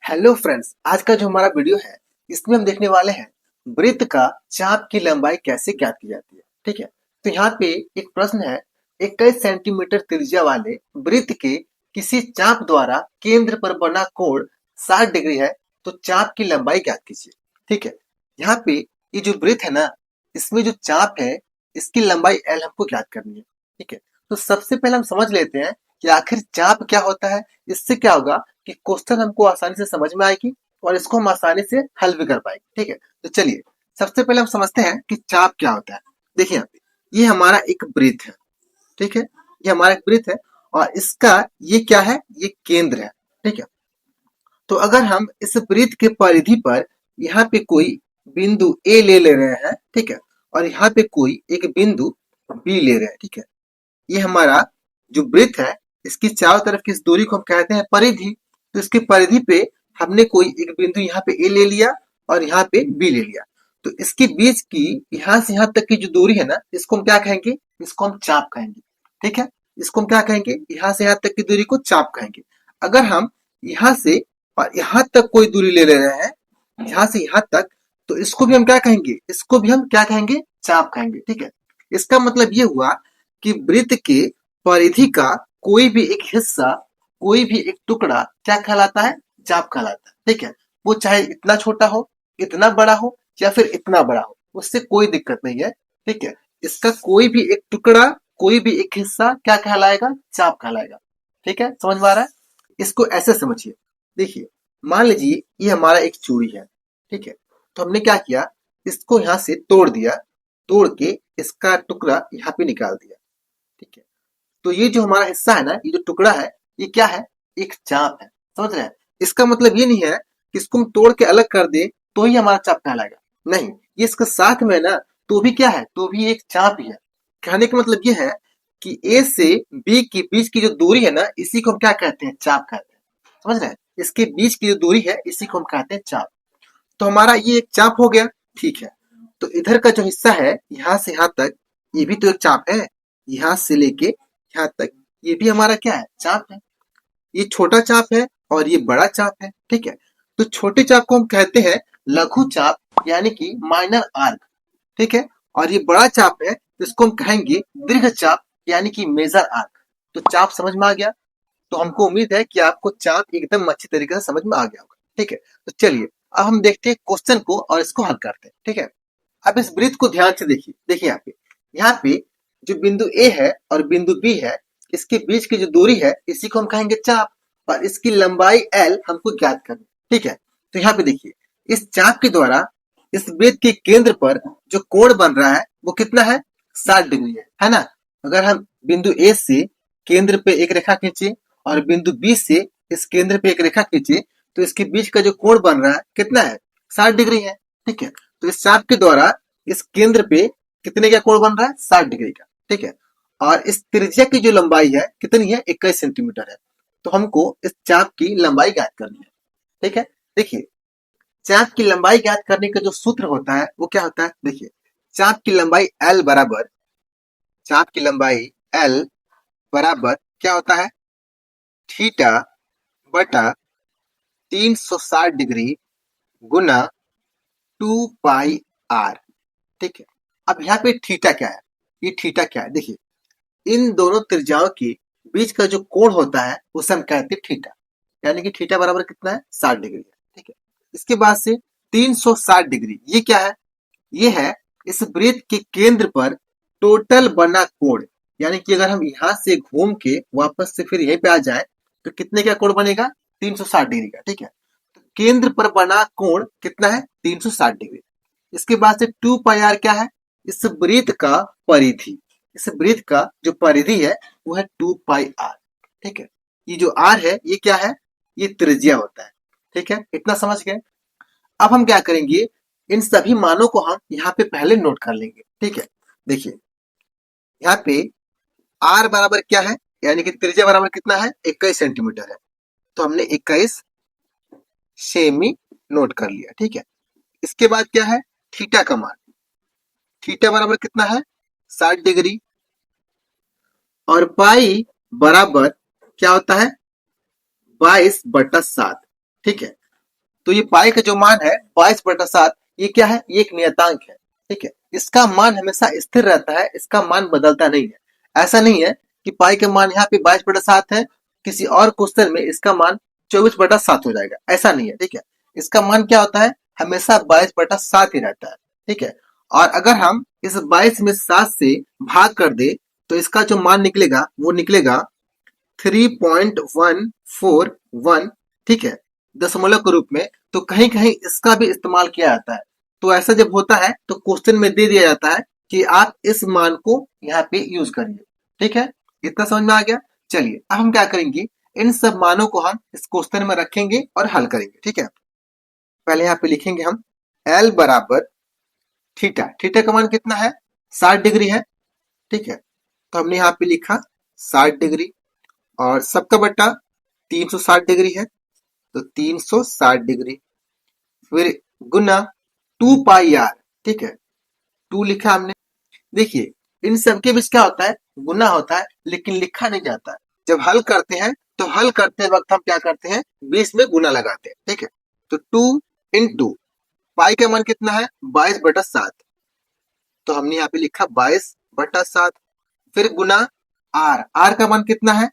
Hello friends, आज का जो हमारा वीडियो है इसमें हम देखने वाले हैं वृत्त का चाप की लंबाई कैसे ज्ञात की जाती है। ठीक है, तो यहाँ पे एक प्रश्न है। 21 सेंटीमीटर त्रिज्या वाले वृत्त के किसी चाप द्वारा केंद्र पर बना कोण 60 डिग्री है, तो चाप की लंबाई ज्ञात कीजिए। ठीक है, यहाँ पे ये जो वृत्त है ना, इसमें जो चाप है इसकी लंबाई एल हमको ज्ञात करनी है। ठीक है, तो सबसे पहले हम समझ लेते हैं कि आखिर चाप क्या होता है। इससे क्या होगा कि क्वेश्चन हमको आसानी से समझ में आएगी और इसको हम आसानी से हल भी कर पाएंगे। ठीक है, तो चलिए सबसे पहले हम समझते हैं कि चाप क्या होता है। देखिए यहाँ पे ये हमारा एक वृत्त है। ठीक है, ये हमारा एक वृत्त है और इसका ये क्या है, ये केंद्र है। ठीक है, तो अगर हम इस वृत्त के परिधि पर यहाँ पे कोई बिंदु ए ले रहे हैं, ठीक है, और यहाँ पे कोई एक बिंदु बी ले रहे हैं। ठीक है, ये हमारा जो वृत्त है इसकी चारों तरफ की इस दूरी को हम कहते हैं परिधि। तो इसकी परिधि पे हमने कोई एक बिंदु यहाँ पे ए ले लिया और यहाँ पे बी ले लिया, तो इसके बीच की यहाँ से यहाँ तक की जो दूरी है ना, इसको हम क्या कहेंगे, इसको हम चाप कहेंगे। ठीक है, इसको हम क्या कहेंगे, यहाँ से यहाँ तक की दूरी को चाप कहेंगे। अगर हम यहाँ से और यहाँ तक कोई दूरी ले रहे हैं, यहाँ से यहाँ तक, तो इसको भी हम क्या कहेंगे, इसको भी हम क्या कहेंगे, चाप कहेंगे। ठीक है, इसका मतलब ये हुआ कि वृत्त के परिधि का कोई भी एक हिस्सा, कोई भी एक टुकड़ा क्या कहलाता है, चाप कहलाता है। ठीक है, वो चाहे इतना छोटा हो, इतना बड़ा हो या फिर इतना बड़ा हो, उससे कोई दिक्कत नहीं है। ठीक है, इसका कोई भी एक टुकड़ा, कोई भी एक हिस्सा क्या कहलाएगा, चाप कहलाएगा। ठीक है, समझ में आ रहा है। इसको ऐसे समझिए। देखिए, मान लीजिए ये हमारा एक चूड़ी है। ठीक है, तो हमने क्या किया, इसको यहाँ से तोड़ दिया, तोड़ के इसका टुकड़ा यहाँ पे निकाल दिया। ठीक है, तो ये जो हमारा हिस्सा है ना, ये जो टुकड़ा है, ये क्या है, एक चाप है। समझ रहे हैं। इसका मतलब ये नहीं है कि इसको हम तोड़ के अलग कर दे तो ही हमारा चाप कहलाएगा। नहीं, ये इसके साथ में ना, तो भी क्या है, तो भी एक चाप ही है। कहने का मतलब ये है कि ए से बी के बीच की जो दूरी है ना, इसी को हम क्या कहते हैं, चाप कहते हैं। समझ रहे हैं, इसके बीच की जो दूरी है इसी को हम कहते हैं चाप। तो हमारा ये एक चाप हो गया। ठीक है, तो इधर का जो हिस्सा है यहाँ से यहाँ तक, ये भी तो एक चाप है। यहाँ से लेके यहाँ तक ये भी हमारा क्या है, चाप है। ये छोटा चाप है और ये बड़ा चाप है। ठीक है, तो छोटे चाप को हम कहते हैं लघु चाप, यानी कि माइनर आर्क। ठीक है, और ये बड़ा चाप है, तो इसको हम कहेंगे दीर्घ चाप, यानी कि मेजर आर्क। तो चाप समझ में आ गया। तो हमको उम्मीद है कि आपको चाप एकदम अच्छी तरीके से समझ में आ गया होगा। ठीक है, तो चलिए अब हम देखते हैं क्वेश्चन को और इसको हल करते हैं। ठीक है, अब इस वृत्त को ध्यान से देखिए। देखिए यहाँ पे जो बिंदु ए है और बिंदु बी है, इसके बीच की जो दूरी है इसी को हम कहेंगे चाप, और इसकी लंबाई एल हमको ज्ञात करनी। ठीक है, तो यहाँ पे देखिए, इस चाप के द्वारा इस वृत्त के केंद्र पर जो कोण बन रहा है वो कितना है, 60 डिग्री है ना। अगर हम बिंदु ए से केंद्र पे एक रेखा खींचे और बिंदु बी से इस केंद्र पे एक रेखा खींचे, तो इसके बीच का जो कोण बन रहा है कितना है, 60 डिग्री है। ठीक है, तो इस चाप के द्वारा इस केंद्र पे कितने का कोण बन रहा है, 60 डिग्री का। ठीक है, और इस त्रिज्या की जो लंबाई है कितनी है, 21 सेंटीमीटर है। तो हमको इस चाप की लंबाई ज्ञात करनी है। ठीक है, देखिए चाप की लंबाई ज्ञात करने का जो सूत्र होता है वो क्या होता है, देखिए चाप की लंबाई एल बराबर, चाप की लंबाई एल बराबर क्या होता है, थीटा बटा 360 डिग्री गुना 2 पाई आर। ठीक है, अब यहाँ पे थीटा क्या है, ये थीटा क्या है, देखिए इन दोनों त्रिज्याओं के बीच का जो कोण होता है उसे हम कहते हैं थीटा, यानी कि थीटा बराबर कितना है, 60 डिग्री है। ठीक है, इसके बाद से 360 डिग्री ये क्या है, ये है इस वृत्त के केंद्र पर टोटल बना कोण। यानी कि अगर हम यहाँ से घूम के वापस से फिर यहीं पे आ जाए तो कितने का कोण बनेगा, 360 डिग्री का। ठीक है, तो केंद्र पर बना कोण कितना है, 360 डिग्री। इसके बाद से 2 पाई आर क्या है, इस वृत्त का परिधि, इस वृत्त का जो परिधि है वो है 2 पाई आर। ठीक है, ये जो आर है ये क्या है, ये त्रिज्या होता है। ठीक है, इतना समझ गए। अब हम क्या करेंगे, इन सभी मानों को हम यहाँ पे पहले नोट कर लेंगे। ठीक है, देखिए यहाँ पे आर बराबर क्या है, यानी कि त्रिज्या बराबर कितना है, 21 सेंटीमीटर है। तो हमने 21 सेमी नोट कर लिया। ठीक है, इसके बाद क्या है, थीटा का मान, थीटा बराबर कितना है, 60 डिग्री, और पाई बराबर क्या होता है, 22/7। ठीक है, तो ये पाई का जो मान है 22/7, ये क्या है, ये एक नियतांक है। ठीक है, इसका मान हमेशा स्थिर रहता है, इसका मान बदलता नहीं है। ऐसा नहीं है कि पाई का मान यहाँ पे 22/7 है, किसी और क्वेश्चन में इसका मान 24/7 हो जाएगा, ऐसा नहीं है। ठीक है, इसका मान क्या होता है, हमेशा 22/7 ही रहता है। ठीक है, और अगर हम इस 22 में 7 से भाग कर दे तो इसका जो मान निकलेगा वो निकलेगा 3.141। ठीक है, दशमलव के रूप में। तो कहीं कहीं इसका भी इस्तेमाल किया जाता है। तो ऐसा जब होता है तो क्वेश्चन में दे दिया जाता है कि आप इस मान को यहाँ पे यूज करिए। ठीक है, इतना समझ में आ गया। चलिए अब हम क्या करेंगे, इन सब मानों को हम इस क्वेश्चन में रखेंगे और हल करेंगे। ठीक है, पहले यहाँ पे लिखेंगे हम L बराबर थीटा। थीटा का मान कितना है, 60 डिग्री है। ठीक है, तो हमने यहाँ पे लिखा 60 डिग्री और सबका बट्टा 360 डिग्री है, तो 360 डिग्री, फिर गुना 2 पाई आर। ठीक है, 2 लिखा हमने। देखिए इन सबके बीच क्या होता है, गुना होता है, लेकिन लिखा नहीं जाता है। जब हल करते हैं तो हल करते वक्त हम क्या करते हैं, बीच में गुना लगाते हैं। ठीक है, तो 2 × पाई का मान कितना है, 22/7, तो हमने यहाँ पे लिखा 22/7, फिर गुना आर। आर का मान कितना है,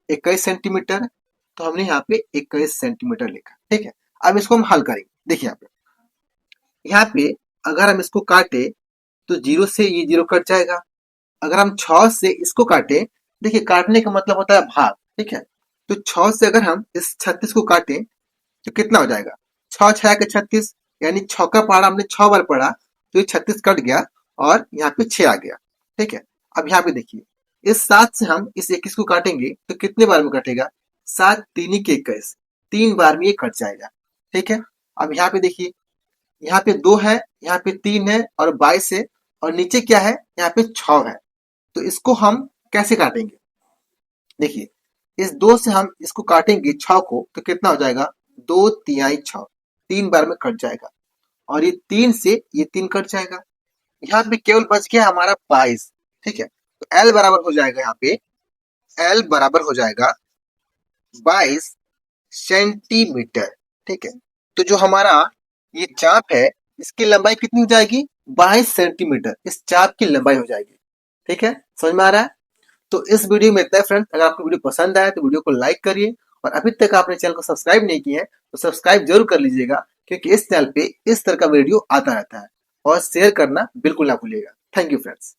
21 सेंटीमीटर, तो हमने यहाँ पे 21 सेंटीमीटर लिखा। ठीक है, अब इसको हम हल करेंगे। देखिए यहाँ पे अगर हम इसको काटे तो 0 से ये 0 कट जाएगा। अगर हम 6 से इसको काटे, देखिए काटने का मतलब होता है भाग। ठीक है, तो 6 से अगर हम इस 36 को काटे तो कितना हो जाएगा, 6 6 के 36, यानी 6 का पहाड़ा हमने 6 बार पढ़ा, तो ये 36 कट गया और यहाँ पे 6 आ गया। ठीक है, अब यहाँ पे देखिए इस 7 से हम इस 21 को काटेंगे तो कितने बार में कटेगा, 7 3 के 21, 3 बार में ये कट जाएगा। ठीक है, अब यहाँ पे देखिए, यहाँ पे 2 है, यहाँ पे 3 है और 22 है, और नीचे क्या है, यहाँ पे 6 है। तो इसको हम कैसे काटेंगे, देखिए इस 2 से हम इसको काटेंगे 6 को, तो कितना हो जाएगा, 2 तिहाई 6, 3 बार में कट जाएगा, और ये 3 से ये 3 कट जाएगा। यहाँ पे केवल बच गया हमारा 22। ठीक है, तो L बराबर हो जाएगा, यहाँ पे L बराबर हो जाएगा 22 सेंटीमीटर। ठीक है, तो जो हमारा ये चाप है इसकी लंबाई कितनी हो जाएगी, 22 सेंटीमीटर इस चाप की लंबाई हो जाएगी। ठीक है, समझ में आ रहा है। तो इस वीडियो में इतना है फ्रेंड्स। अगर आपको वीडियो पसंद आया तो वीडियो को लाइक करिए, और अभी तक आपने चैनल को सब्सक्राइब नहीं किया है तो सब्सक्राइब जरूर कर लीजिएगा, क्योंकि इस चैनल पे इस तरह का वीडियो आता रहता है। और शेयर करना बिल्कुल ना भूलिएगा। Thank you friends.